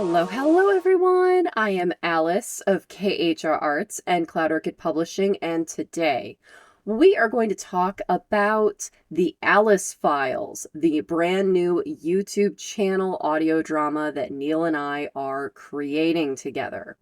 Hello everyone! I am Alice of KHR Arts and Cloud Orchid Publishing, and today we are going to talk about the Alice Files, the brand new YouTube channel audio drama that Neal and I are creating together.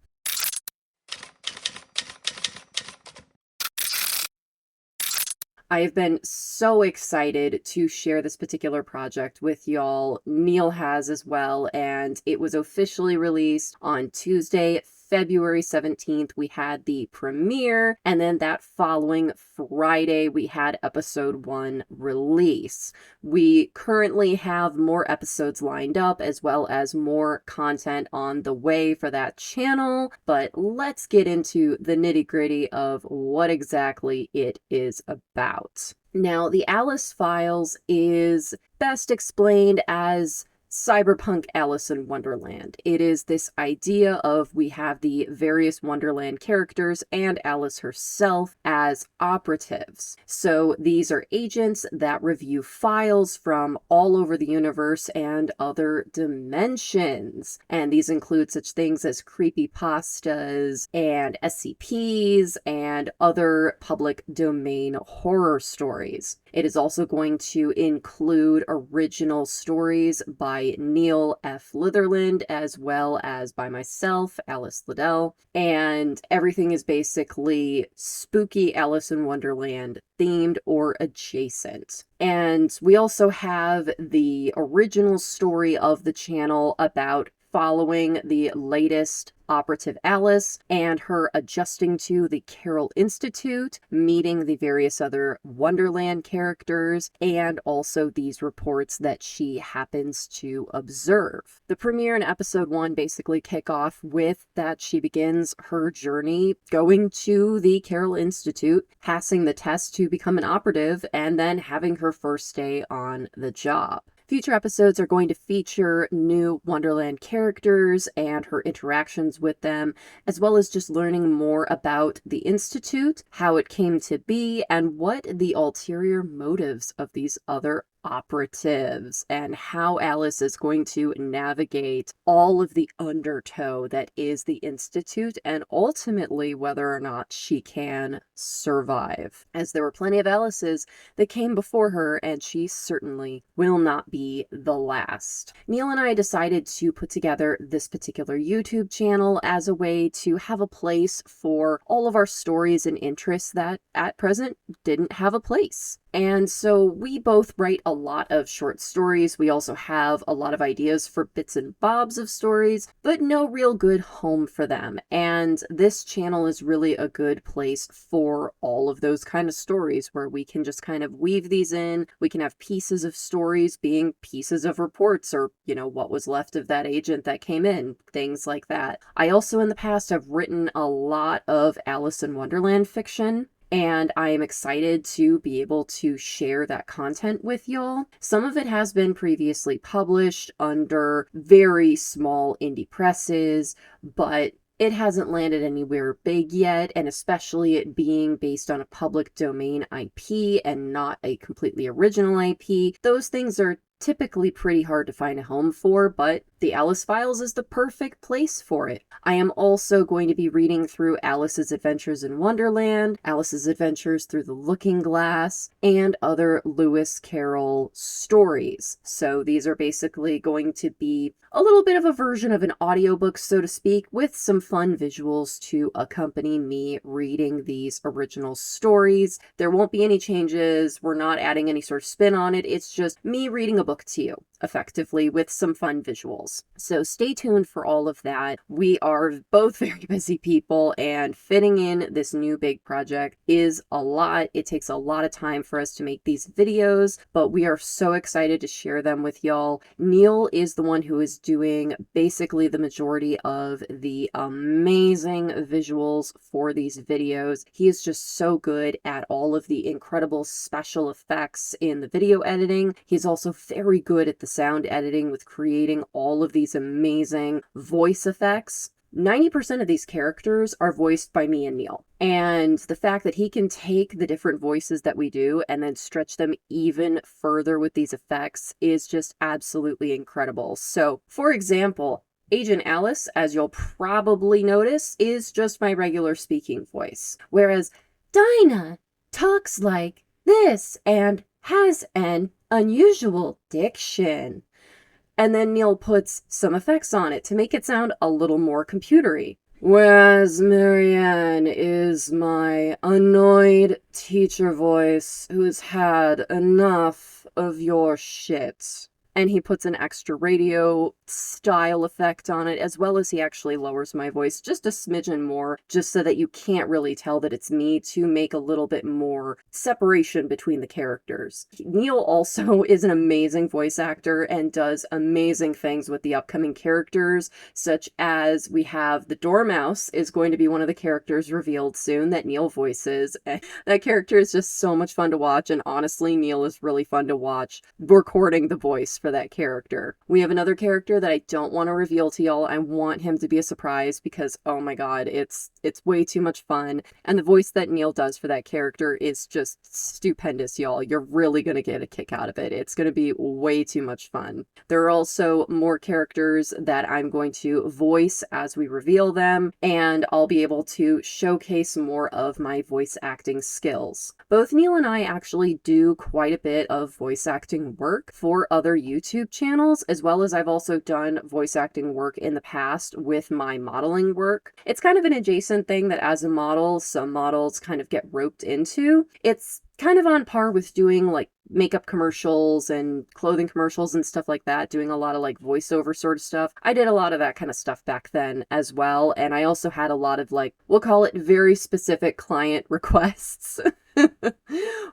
I have been so excited to share this particular project with y'all. Neal has as well, and it was officially released on Tuesday, February 17th. We had the premiere, and then that following Friday, we had episode 1 release. We currently have more episodes lined up, as well as more content on the way for that channel, but let's get into the nitty-gritty of what exactly it is about. Now, the Alice Files is best explained as Cyberpunk Alice in Wonderland. It is this idea of we have the various Wonderland characters and Alice herself as operatives. So these are agents that review files from all over the universe and other dimensions. And these include such things as creepypastas and SCPs and other public domain horror stories. It is also going to include original stories by Neal F. Litherland, as well as by myself, A.L.I.C.E, and everything is basically spooky Alice in Wonderland themed or adjacent. And we also have the original story of the channel about following the latest operative Alice and her adjusting to the Carroll Institute, meeting the various other Wonderland characters, and also these reports that she happens to observe. The premiere and episode 1 basically kick off with that she begins her journey going to the Carroll Institute, passing the test to become an operative, and then having her first day on the job. Future episodes are going to feature new Wonderland characters and her interactions with them, as well as just learning more about the Institute, how it came to be, and what the ulterior motives of these other operatives, and how Alice is going to navigate all of the undertow that is the Institute, and ultimately whether or not she can survive. As there were plenty of Alices that came before her, and she certainly will not be the last. Neal and I decided to put together this particular YouTube channel as a way to have a place for all of our stories and interests that at present didn't have a place. And so we both write a lot of short stories. We also have a lot of ideas for bits and bobs of stories, but no real good home for them. And this channel is really a good place for all of those kind of stories where we can just kind of weave these in. We can have pieces of stories being pieces of reports, or, you know, what was left of that agent that came in, things like that. I also in the past have written a lot of Alice in Wonderland fiction, and I am excited to be able to share that content with y'all. Some of it has been previously published under very small indie presses, but it hasn't landed anywhere big yet, and especially it being based on a public domain IP and not a completely original IP, those things are typically pretty hard to find a home for, but the Alice Files is the perfect place for it. I am also going to be reading through Alice's Adventures in Wonderland, Alice's Adventures Through the Looking Glass, and other Lewis Carroll stories. So these are basically going to be a little bit of a version of an audiobook, so to speak, with some fun visuals to accompany me reading these original stories. There won't be any changes. We're not adding any sort of spin on it. It's just me reading a book to you, effectively, with some fun visuals. So stay tuned for all of that. We are both very busy people, and fitting in this new big project is a lot. It takes a lot of time for us to make these videos, but we are so excited to share them with y'all. Neal is the one who is doing basically the majority of the amazing visuals for these videos. He is just so good at all of the incredible special effects in the video editing. He's also very good at the sound editing with creating all of these amazing voice effects. 90% of these characters are voiced by me and Neal. And the fact that he can take the different voices that we do and then stretch them even further with these effects is just absolutely incredible. So, for example, Agent Alice, as you'll probably notice, is just my regular speaking voice, whereas Dinah talks like this and has an unusual diction. And then Neal puts some effects on it to make it sound a little more computery. Whereas Marianne is my annoyed teacher voice who's had enough of your shit. And he puts an extra radio style effect on it, as well as he actually lowers my voice just a smidgen more, just so that you can't really tell that it's me, to make a little bit more separation between the characters. Neal also is an amazing voice actor and does amazing things with the upcoming characters, such as we have the Dormouse is going to be one of the characters revealed soon that Neal voices. And that character is just so much fun to watch, and honestly, Neal is really fun to watch recording the voice for that character. We have another character that I don't want to reveal to y'all. I want him to be a surprise because, oh my god, it's way too much fun. And the voice that Neal does for that character is just stupendous, y'all. You're really gonna get a kick out of it. It's gonna be way too much fun. There are also more characters that I'm going to voice as we reveal them, and I'll be able to showcase more of my voice acting skills. Both Neal and I actually do quite a bit of voice acting work for other YouTube channels, as well as I've also done voice acting work in the past with my modeling work. It's kind of an adjacent thing that as a model, some models kind of get roped into. It's kind of on par with doing like makeup commercials and clothing commercials and stuff like that, doing a lot of like voiceover sort of stuff. I did a lot of that kind of stuff back then as well, and I also had a lot of like, we'll call it very specific client requests.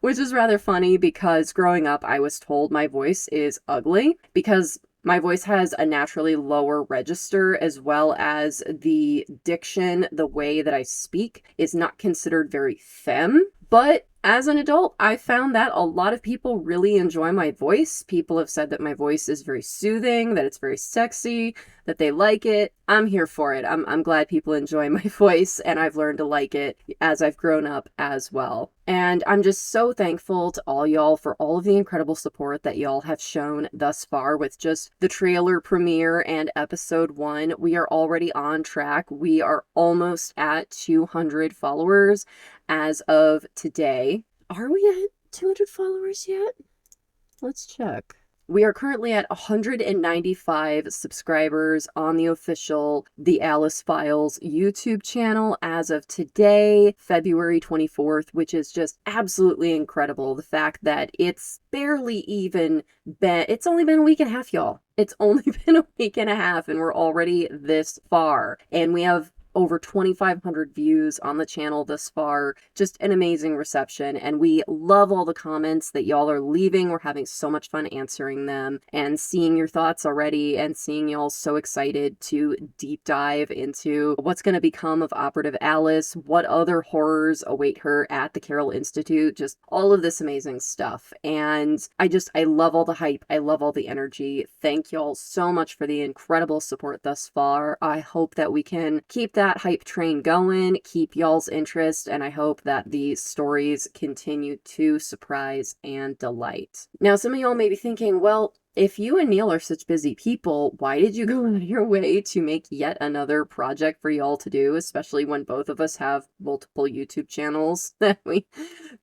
Which is rather funny because growing up I was told my voice is ugly because my voice has a naturally lower register, as well as the diction, the way that I speak, is not considered very femme. But as an adult, I found that a lot of people really enjoy my voice. People have said that my voice is very soothing, that it's very sexy, that they like it. I'm here for it. I'm glad people enjoy my voice, and I've learned to like it as I've grown up as well. And I'm just so thankful to all y'all for all of the incredible support that y'all have shown thus far with just the trailer premiere and episode 1. We are already on track. We are almost at 200 followers as of today. Are we at 200 followers yet? Let's check. We are currently at 195 subscribers on the official The Alice Files YouTube channel as of today, February 24th, which is just absolutely incredible. The fact that it's barely even been, it's only been a week and a half, y'all. It's only been a week and a half and we're already this far. And we have over 2,500 views on the channel thus far. Just an amazing reception, and we love all the comments that y'all are leaving. We're having so much fun answering them and seeing your thoughts already, and seeing y'all so excited to deep dive into what's going to become of Operative Alice, what other horrors await her at the Carroll Institute, just all of this amazing stuff. And I love all the hype. I love all the energy. Thank y'all so much for the incredible support thus far. I hope that we can keep that hype train going, keep y'all's interest, and I hope that these stories continue to surprise and delight. Now, some of y'all may be thinking, well, if you and Neal are such busy people, why did you go out of your way to make yet another project for y'all to do, especially when both of us have multiple YouTube channels that we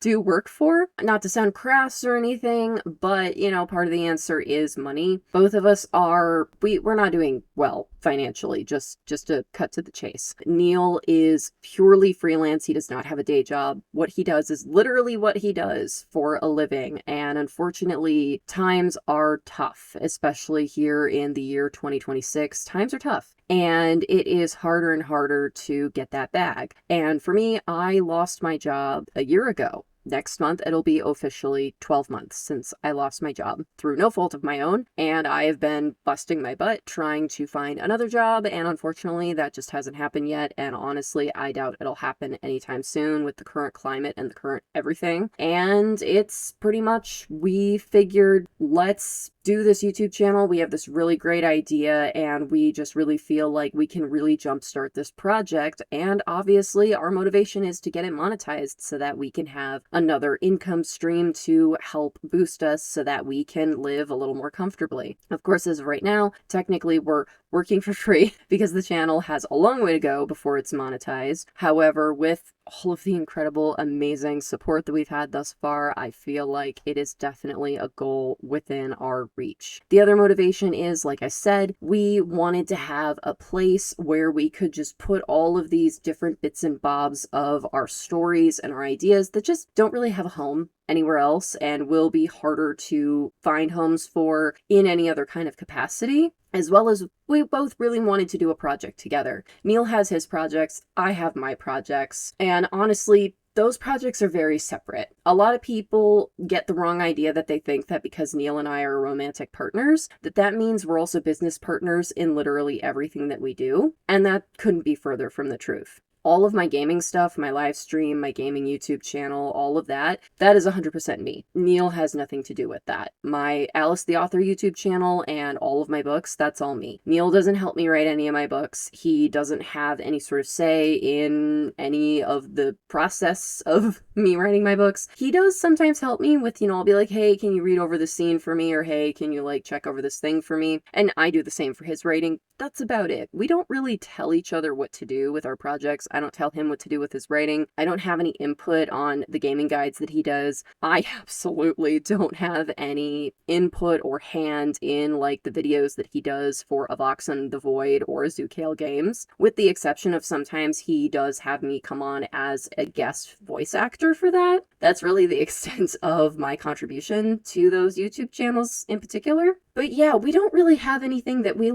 do work for? Not to sound crass or anything, but, you know, part of the answer is money. Both of us we're not doing well financially, just to cut to the chase. Neal is purely freelance. He does not have a day job. What he does is literally what he does for a living, and unfortunately, times are tough, especially here in the year 2026. Times are tough, and it is harder and harder to get that bag. And for me, I lost my job a year ago. Next month, it'll be officially 12 months since I lost my job through no fault of my own, and I have been busting my butt trying to find another job, and unfortunately, that just hasn't happened yet, and honestly, I doubt it'll happen anytime soon with the current climate and the current everything. And it's pretty much, we figured, let's do this YouTube channel. We have this really great idea, and we just really feel like we can really jumpstart this project. And obviously, our motivation is to get it monetized so that we can have another income stream to help boost us so that we can live a little more comfortably. Of course, as of right now, technically, we're working for free because the channel has a long way to go before it's monetized. However, with all of the incredible, amazing support that we've had thus far, I feel like it is definitely a goal within our reach. The other motivation is, like I said, we wanted to have a place where we could just put all of these different bits and bobs of our stories and our ideas that just don't really have a home anywhere else and will be harder to find homes for in any other kind of capacity. As well as we both really wanted to do a project together. Neal has his projects, I have my projects, and honestly, those projects are very separate. A lot of people get the wrong idea that they think that because Neal and I are romantic partners, that means we're also business partners in literally everything that we do, and that couldn't be further from the truth. All of my gaming stuff, my live stream, my gaming YouTube channel, all of that is 100% me. Neal has nothing to do with that. My Alice the Author YouTube channel and all of my books, that's all me. Neal doesn't help me write any of my books. He doesn't have any sort of say in any of the process of me writing my books. He does sometimes help me with, I'll be like, hey, can you read over this scene for me? Or hey, can you check over this thing for me? And I do the same for his writing. That's about it. We don't really tell each other what to do with our projects. I don't tell him what to do with his writing. I don't have any input on the gaming guides that he does. I absolutely don't have any input or hand in the videos that he does for Avoxen the Void or Zookale Games, with the exception of sometimes he does have me come on as a guest voice actor for that. That's really the extent of my contribution to those YouTube channels in particular. But yeah, we don't really have anything that we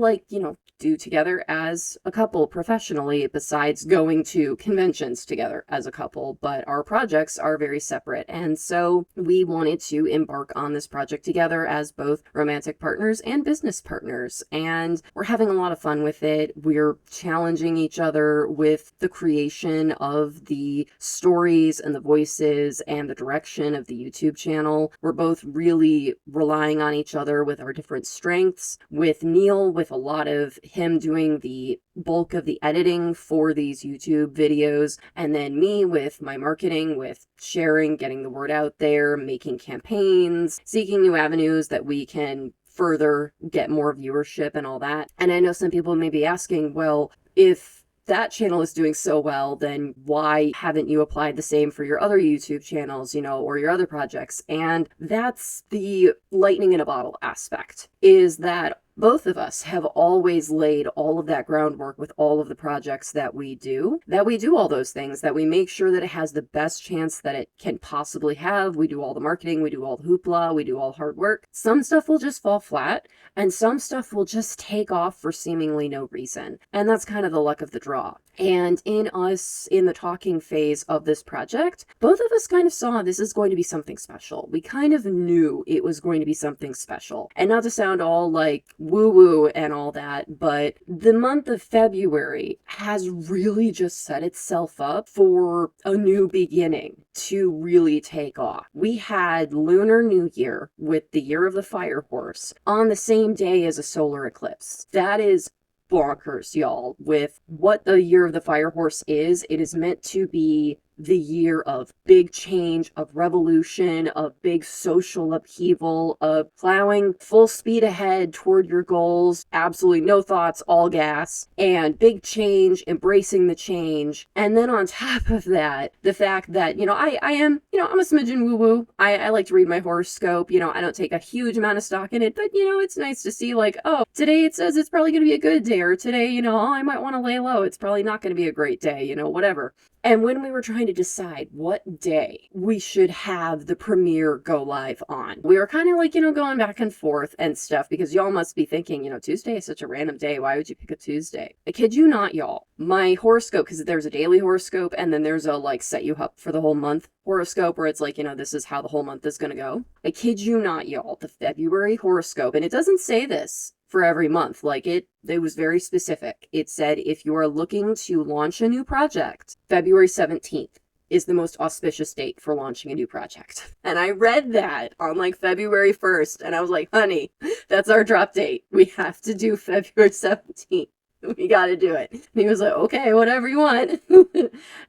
do together as a couple professionally besides going to conventions together as a couple, but our projects are very separate. And so we wanted to embark on this project together as both romantic partners and business partners. And we're having a lot of fun with it. We're challenging each other with the creation of the stories and the voices and the direction of the YouTube channel. We're both really relying on each other with our different strengths, with Neal with a lot of him doing the bulk of the editing for these YouTube videos, and then me with my marketing, with sharing, getting the word out there, making campaigns, seeking new avenues that we can further get more viewership and all that. And I know some people may be asking, well, if that channel is doing so well, then why haven't you applied the same for your other YouTube channels, or your other projects? And that's the lightning in a bottle aspect, is that both of us have always laid all of that groundwork with all of the projects that we do all those things, that we make sure that it has the best chance that it can possibly have. We do all the marketing, we do all the hoopla, we do all the hard work. Some stuff will just fall flat, and some stuff will just take off for seemingly no reason. And that's kind of the luck of the draw. And in the talking phase of this project, both of us kind of saw this is going to be something special. We kind of knew it was going to be something special. And not to sound all woo-woo and all that, but the month of February has really just set itself up for a new beginning to really take off. We had Lunar New Year with the Year of the Fire Horse on the same day as a solar eclipse. That is bonkers, y'all. With what the Year of the Fire Horse is, it is meant to be the year of big change, of revolution, of big social upheaval, of plowing full speed ahead toward your goals, absolutely no thoughts, all gas, and big change, embracing the change. And then on top of that, the fact that, I am, I'm a smidgen woo-woo. I like to read my horoscope. I don't take a huge amount of stock in it, but, it's nice to see oh, today it says it's probably going to be a good day, or today, I might want to lay low. It's probably not going to be a great day, whatever. And when we were trying to decide what day we should have the premiere go live on, we were kind of going back and forth and stuff, because y'all must be thinking, Tuesday is such a random day. Why would you pick a Tuesday? I kid you not, y'all. My horoscope, because there's a daily horoscope and then there's a set you up for the whole month horoscope where it's this is how the whole month is going to go. I kid you not, y'all. The February horoscope, and it doesn't say this for every month. It was very specific. It said if you are looking to launch a new project, February 17th is the most auspicious date for launching a new project. And I read that on like February 1st, and I was like, honey, that's our drop date. We have to do February 17th. We got to do it. And he was like, okay, whatever you want.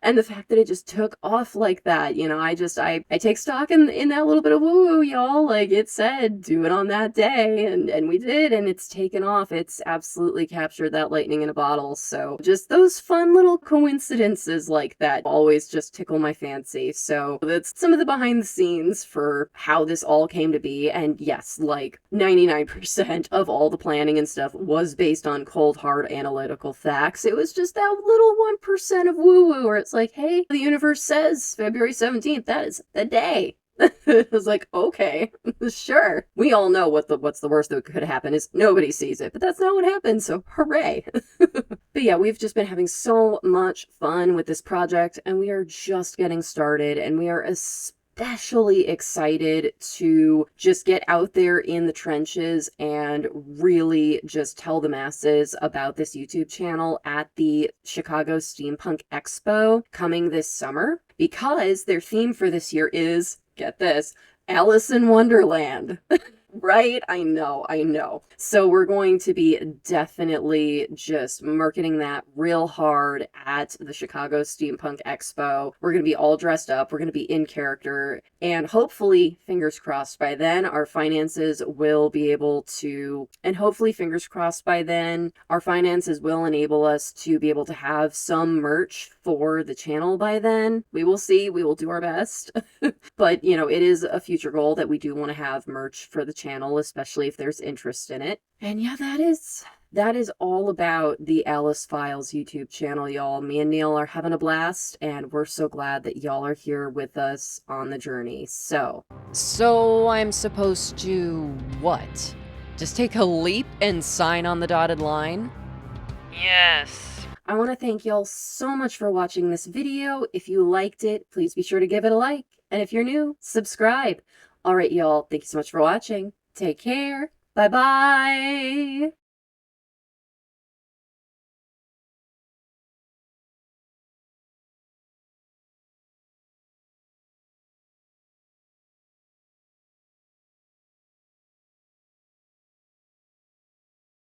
And the fact that it just took off like that, you know, I take stock in that little bit of woo-woo, y'all. Like, it said, do it on that day, and we did, and it's taken off. It's absolutely captured that lightning in a bottle. So just those fun little coincidences like that always just tickle my fancy. So that's some of the behind the scenes for how this all came to be. And yes, like 99% of all the planning and stuff was based on cold, hard analytical facts. It was just that little 1% of woo-woo where it's like, hey, the universe says February 17th, that is the day. It was like, okay, sure. We all know what's the worst that could happen is nobody sees it, but that's not what happened, so hooray. But yeah, we've just been having so much fun with this project, and we are just getting started, and we are especially excited to just get out there in the trenches and really just tell the masses about this YouTube channel at the Chicago Steampunk Expo coming this summer, because their theme for this year is, get this, Alice in Wonderland. Right? I know. So we're going to be definitely just marketing that real hard at the Chicago Steampunk Expo. We're going to be all dressed up. We're going to be in character. And hopefully, fingers crossed, by then, our finances will be able to, and hopefully, fingers crossed, by then, our finances will enable us to be able to have some merch for the channel by then. We will see. We will do our best. But, you know, it is a future goal that we do want to have merch for the channel, especially if there's interest in it. And yeah, that is all about the Alice Files YouTube channel, y'all. Me and Neal are having a blast, and we're so glad that y'all are here with us on the journey. So I'm supposed to what? Just take a leap and sign on the dotted line? Yes. I want to thank y'all so much for watching this video. If you liked it, please be sure to give it a like. And if you're new, subscribe. All right, y'all. Thank you so much for watching. Take care. Bye-bye.